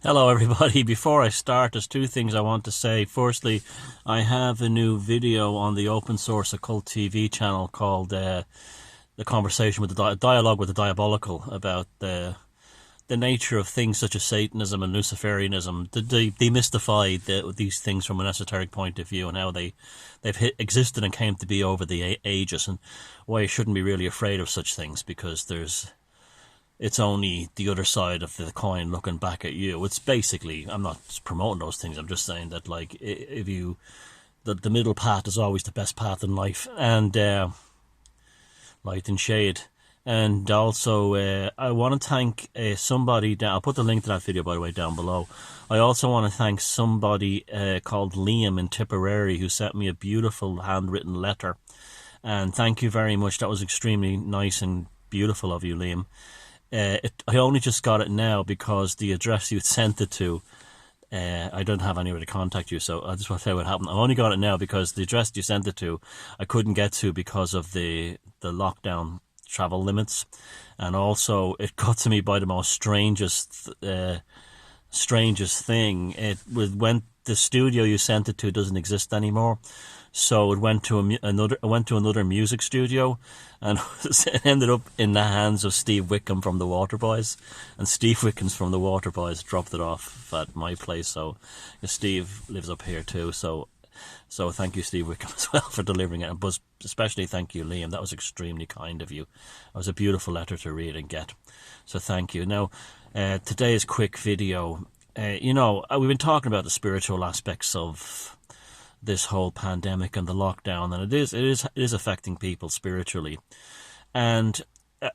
Hello everybody. Before I start, there's two things I want to say. Firstly, I have a new video on the open source occult TV channel called The Conversation with the Dialogue with the Diabolical, about the nature of things such as Satanism and Luciferianism, to demystify these things from an esoteric point of view, and how they've existed and came to be over the ages, and why you shouldn't be really afraid of such things, because it's only the other side of the coin looking back at you. It's basically, I'm not promoting those things, I'm just saying that, like, if you, the middle path is always the best path in life, and light and shade. And also, I want to thank somebody down. I'll put the link to that video, by the way, down below. I also want to thank somebody called Liam in Tipperary, who sent me a beautiful handwritten letter. And thank you very much. That was extremely nice and beautiful of you, Liam. I only just got it now because the address you sent it to, I don't have anywhere to contact you, so I just want to tell you what happened. I only got it now because the address you sent it to, I couldn't get to because of the lockdown travel limits, and also it got to me by the most strangest thing. The studio you sent it to doesn't exist anymore, so it went to another music studio, and it ended up in the hands of Steve Wickham from the Waterboys, and Steve Wickham from the Waterboys dropped it off at my place. So Steve lives up here too, so thank you, Steve Wickham, as well, for delivering it, but especially thank you, Liam. That was extremely kind of you. It was a beautiful letter to read and get, so thank you. Now, today's quick video, we've been talking about the spiritual aspects of this whole pandemic and the lockdown, and it is affecting people spiritually. And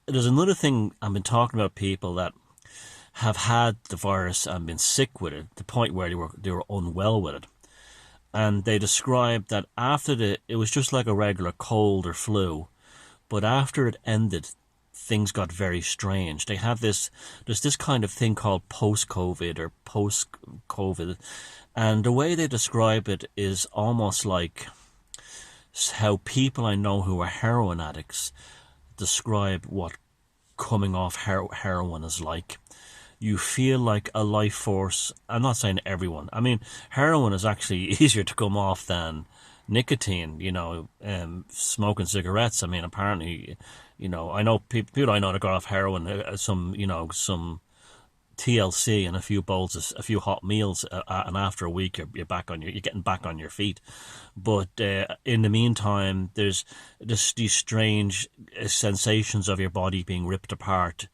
there's another thing. I've been talking about people that have had the virus and been sick with it, to the point where they were unwell with it. And they described that it was just like a regular cold or flu, but after it ended, things got very strange. There's this kind of thing called post-COVID or post-COVID, and the way they describe it is almost like how people I know who are heroin addicts describe what coming off heroin is like. You feel like a life force. I'm not saying everyone. I mean, heroin is actually easier to come off than nicotine, smoking cigarettes. I mean, apparently, I know people I know that got off heroin, some TLC and a few hot meals, and after a week you're getting back on your feet. But in the meantime, there's just these strange sensations of your body being ripped apart,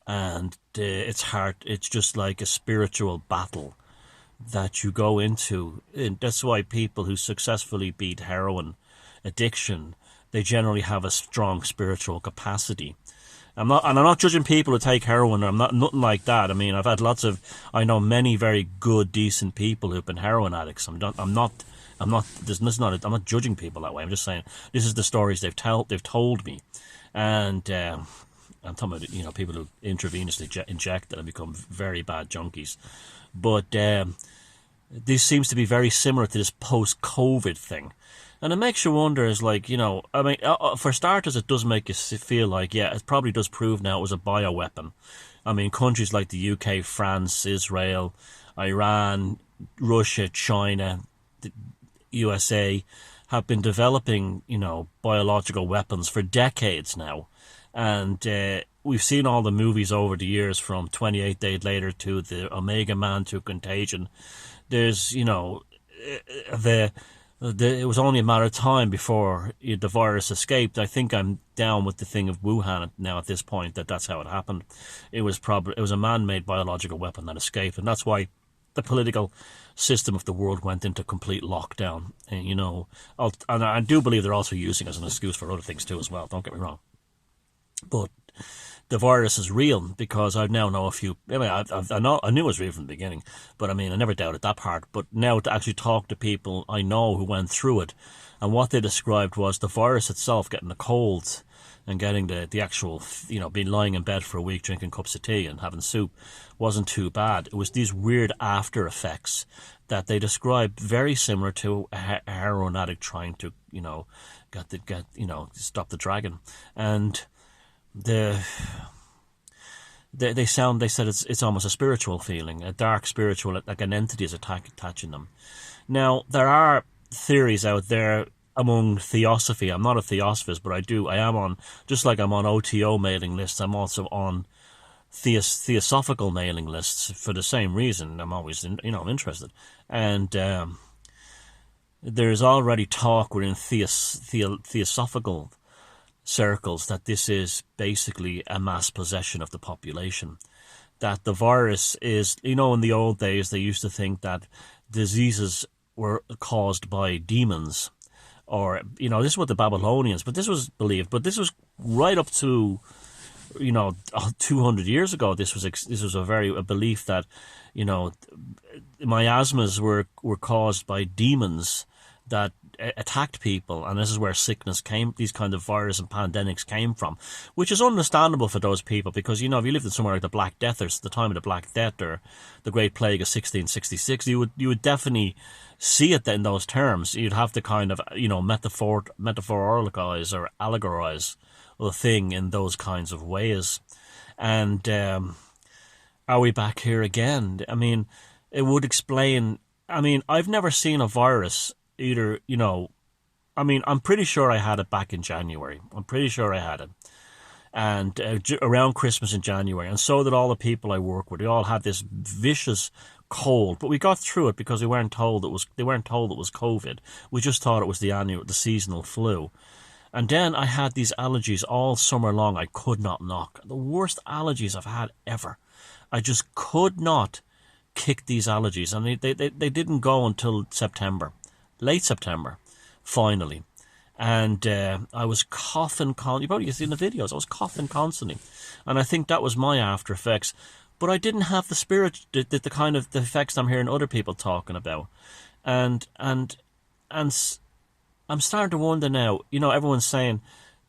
and it's hard. It's just like a spiritual battle that you go into. And that's why people who successfully beat heroin addiction, they generally have a strong spiritual capacity. I'm not judging people who take heroin. Nothing like that. I mean, I know many very good, decent people who've been heroin addicts. I'm not judging people that way. I'm just saying this is the stories they've told me, and I'm talking about people who intravenously inject it and become very bad junkies. But this seems to be very similar to this post-COVID thing. And it makes you wonder, is like, for starters, it does make you feel like, yeah, it probably does prove now it was a bioweapon. I mean, countries like the UK, France, Israel, Iran, Russia, China, the USA have been developing, biological weapons for decades now. And we've seen all the movies over the years, from 28 Days Later to the Omega Man to Contagion. There's, it was only a matter of time before the virus escaped. I think I'm down with the thing of Wuhan now at this point, that's how it happened. It was a man-made biological weapon that escaped, and that's why the political system of the world went into complete lockdown. And I do believe they're also using it as an excuse for other things too as well. Don't get me wrong, but the virus is real, because I now know a few. I mean, I knew it was real from the beginning, but I mean, I never doubted that part. But now to actually talk to people I know who went through it, and what they described was the virus itself, getting a cold and getting the actual, being lying in bed for a week drinking cups of tea and having soup, wasn't too bad. It was these weird after effects that they described, very similar to a heroin addict trying to, stop the dragon. And they said it's almost a spiritual feeling, a dark spiritual, like an entity is attaching them. Now, there are theories out there among theosophy. I'm not a theosophist, but I am on, just like I'm on OTO mailing lists, I'm also on theosophical mailing lists for the same reason. I'm always, I'm interested. And there's already talk within theosophical circles that this is basically a mass possession of the population. That the virus is, in the old days, they used to think that diseases were caused by demons, or, this is what the Babylonians, but this was believed, but this was right up to, 200 years ago. This was a belief that, miasmas were caused by demons that attacked people, and this is where sickness came, these kind of virus and pandemics came from, which is understandable for those people, because, if you lived in somewhere like the Black Death, or the time of the Black Death, or the Great Plague of 1666, you would definitely see it in those terms. You'd have to kind of, metaphoricalize or allegorize the thing in those kinds of ways. And are we back here again? I mean, it would explain, I've never seen a virus either, I'm pretty sure I had it back in January. I'm pretty sure I had it. And around Christmas in January. And so did all the people I work with. We all had this vicious cold, but we got through it because they weren't told it was COVID. We just thought it was the seasonal flu. And then I had these allergies all summer long I could not knock. The worst allergies I've had ever. I just could not kick these allergies. And they didn't go until September. Late September, finally. And I was coughing, you probably seen the videos, I was coughing constantly. And I think that was my after effects. But I didn't have the kind of the effects I'm hearing other people talking about. And I'm starting to wonder now, everyone's saying,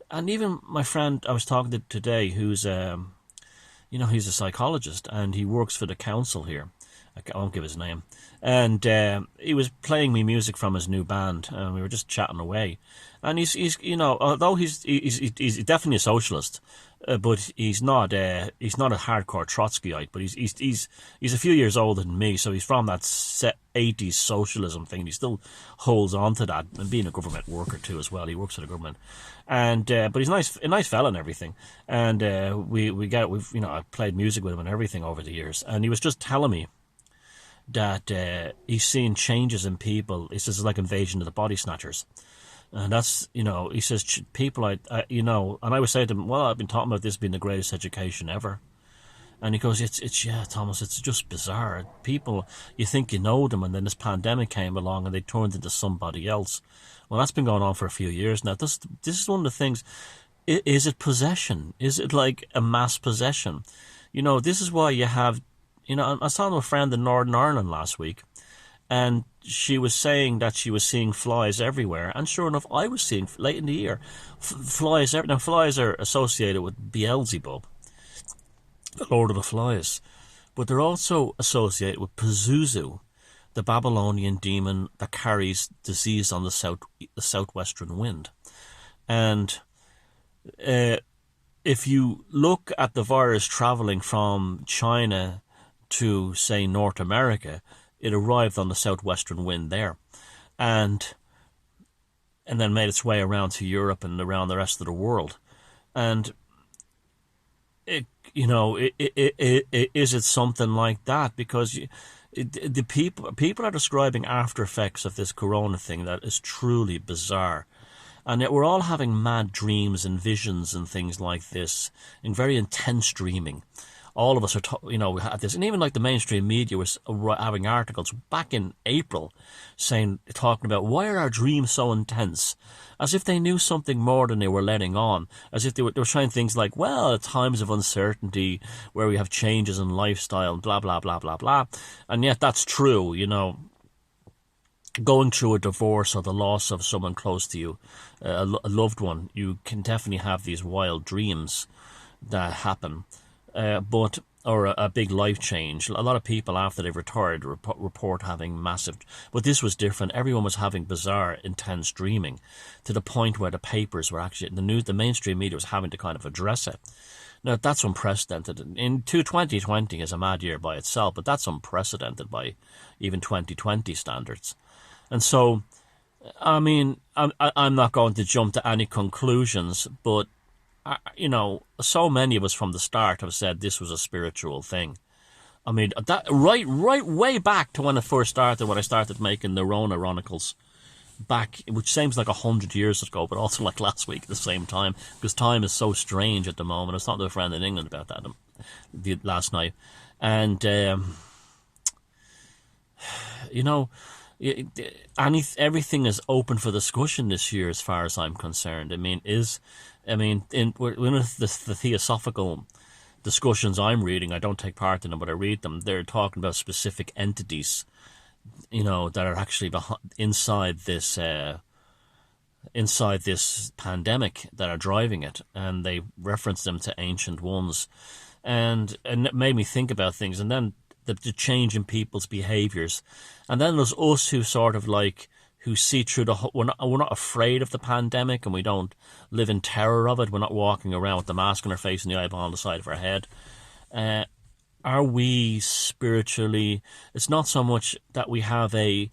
and even my friend I was talking to today, who's, he's a psychologist, and he works for the council here. I won't give his name. And he was playing me music from his new band, and we were just chatting away. And he's although he's definitely a socialist, but he's not a hardcore Trotskyite. But he's a few years older than me, so he's from that 80s socialism thing. He still holds on to that, and being a government worker too as well. He works for the government, and but he's a nice fella and everything. And I played music with him and everything over the years, and he was just telling me that he's seen changes in people. He says it's like Invasion of the Body Snatchers. And that's, he says people, and I would say to him, well, I've been talking about this being the greatest education ever. And he goes, yeah, Thomas, it's just bizarre. People, you think you know them, and then this pandemic came along and they turned into somebody else. Well, that's been going on for a few years now. This is one of the things. Is it possession? Is it like a mass possession? This is why you have, I was talking to a friend in Northern Ireland last week, and she was saying that she was seeing flies everywhere. And sure enough, I was seeing, late in the year, flies. Now, flies are associated with Beelzebub, the Lord of the Flies. But they're also associated with Pazuzu, the Babylonian demon that carries disease on the southwestern wind. And if you look at the virus traveling from China to, say, North America, it arrived on the southwestern wind there, and then made its way around to Europe and around the rest of the world. And is it something like that? Because the people are describing after effects of this corona thing that is truly bizarre. And yet we're all having mad dreams and visions and things like this, in very intense dreaming. All of us are, we had this, and even like the mainstream media was having articles back in April talking about why are our dreams so intense, as if they knew something more than they were letting on, as if they were trying things like, well, at times of uncertainty where we have changes in lifestyle, blah, blah, blah, blah, blah. And yet that's true, going through a divorce or the loss of someone close to you, a loved one, you can definitely have these wild dreams that happen. But or a big life change. A lot of people after they've retired report having massive, but this was different. Everyone was having bizarre, intense dreaming, to the point where the papers were actually, the mainstream media was having to kind of address it. Now that's unprecedented. In 2020 is a mad year by itself, but that's unprecedented by even 2020 standards. And so, I mean, I'm not going to jump to any conclusions, but so many of us from the start have said this was a spiritual thing. I mean, that right way back to when it first started, when I started making the Rona Chronicles, back, which seems like 100 years ago, but also like last week at the same time, because time is so strange at the moment. I was talking to a friend in England about that last night, and everything is open for discussion this year, as far as I'm concerned. In one of the theosophical discussions I'm reading, I don't take part in them, but I read them. They're talking about specific entities, that are actually inside this pandemic, that are driving it, and they reference them to ancient ones, and it made me think about things, and then the change in people's behaviors, and then there's us who sort of who see through we're not afraid of the pandemic, and we don't live in terror of it. We're not walking around with the mask on our face and the eyeball on the side of our head. Are we spiritually? It's not so much that we have an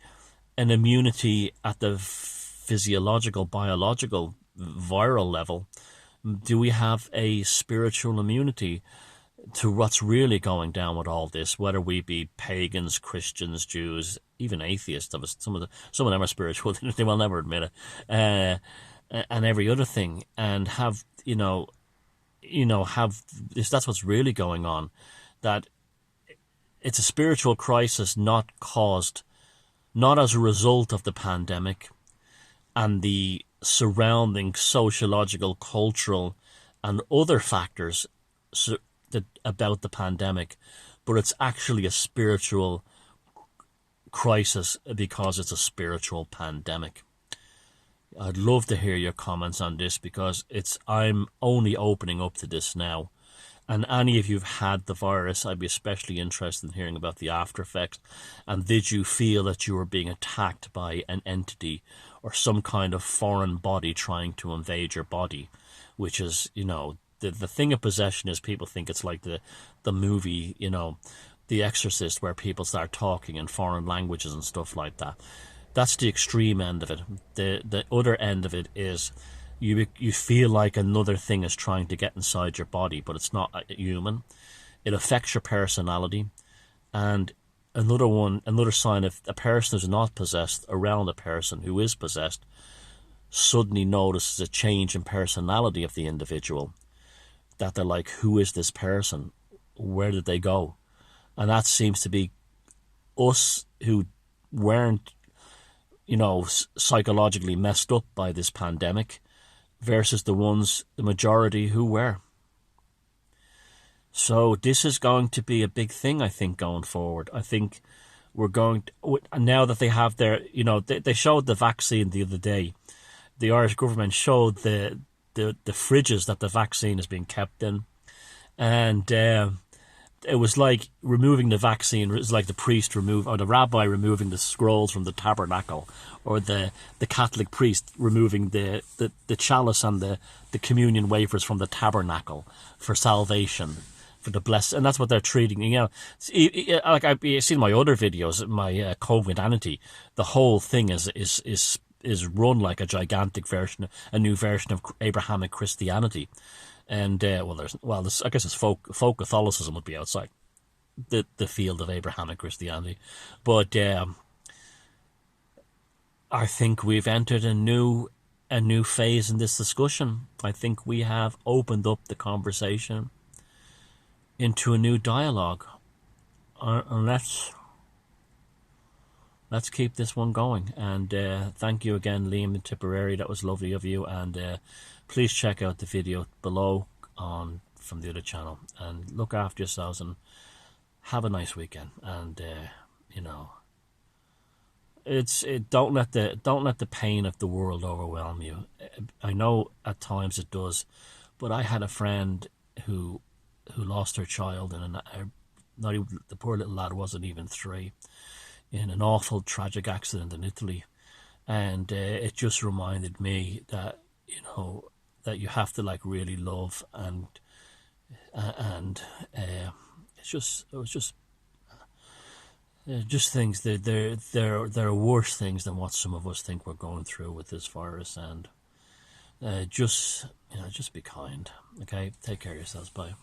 immunity at the physiological, biological, viral level. Do we have a spiritual immunity to what's really going down with all this? Whether we be pagans, Christians, Jews, even atheists. Some of them are spiritual. They will never admit it, and every other thing. And have that's what's really going on. That it's a spiritual crisis not as a result of the pandemic and the surrounding sociological, cultural, and other factors about the pandemic, but it's actually a spiritual crisis because it's a spiritual pandemic. I'd love to hear your comments on this, because I'm only opening up to this now. And any of you who've had the virus, I'd be especially interested in hearing about the after effects. And did you feel that you were being attacked by an entity or some kind of foreign body trying to invade your body? Which is, the thing of possession is, people think it's like the movie, The Exorcist, where people start talking in foreign languages and stuff like that. That's the extreme end of it. The other end of it is you feel like another thing is trying to get inside your body, but it's not human. It affects your personality. And another sign of a person who's not possessed around a person who is possessed suddenly notices a change in personality of the individual. That they're like, who is this person? Where did they go? And that seems to be us who weren't, psychologically messed up by this pandemic, versus the majority who were. So this is going to be a big thing, I think, going forward. I think we're going to, now that they have their, they showed the vaccine the other day. The Irish government showed the fridges that the vaccine is being kept in, and it was like removing the vaccine. It was like the priest or the rabbi removing the scrolls from the tabernacle, or the Catholic priest removing the chalice and the communion wafers from the tabernacle for salvation, for the bless. And that's what they're treating. Like I've seen my other videos, my COVID anarchy. The whole thing is run like a gigantic version, a new version of Abrahamic Christianity. And I guess it's folk Catholicism would be outside the field of Abrahamic Christianity, but I think we've entered a new phase in this discussion. I think we have opened up the conversation into a new dialogue, and let's keep this one going. And thank you again, Liam in Tipperary. That was lovely of you. And please check out the video below from the other channel. And look after yourselves and have a nice weekend. And don't let the pain of the world overwhelm you. I know at times it does, but I had a friend who who lost her child in not even, the poor little lad wasn't even 3, in an awful tragic accident in Italy. And it just reminded me that, you know, that you have to like really love, and it was just things that there are worse things than what some of us think we're going through with this virus. And just be kind. Okay, take care of yourselves. Bye.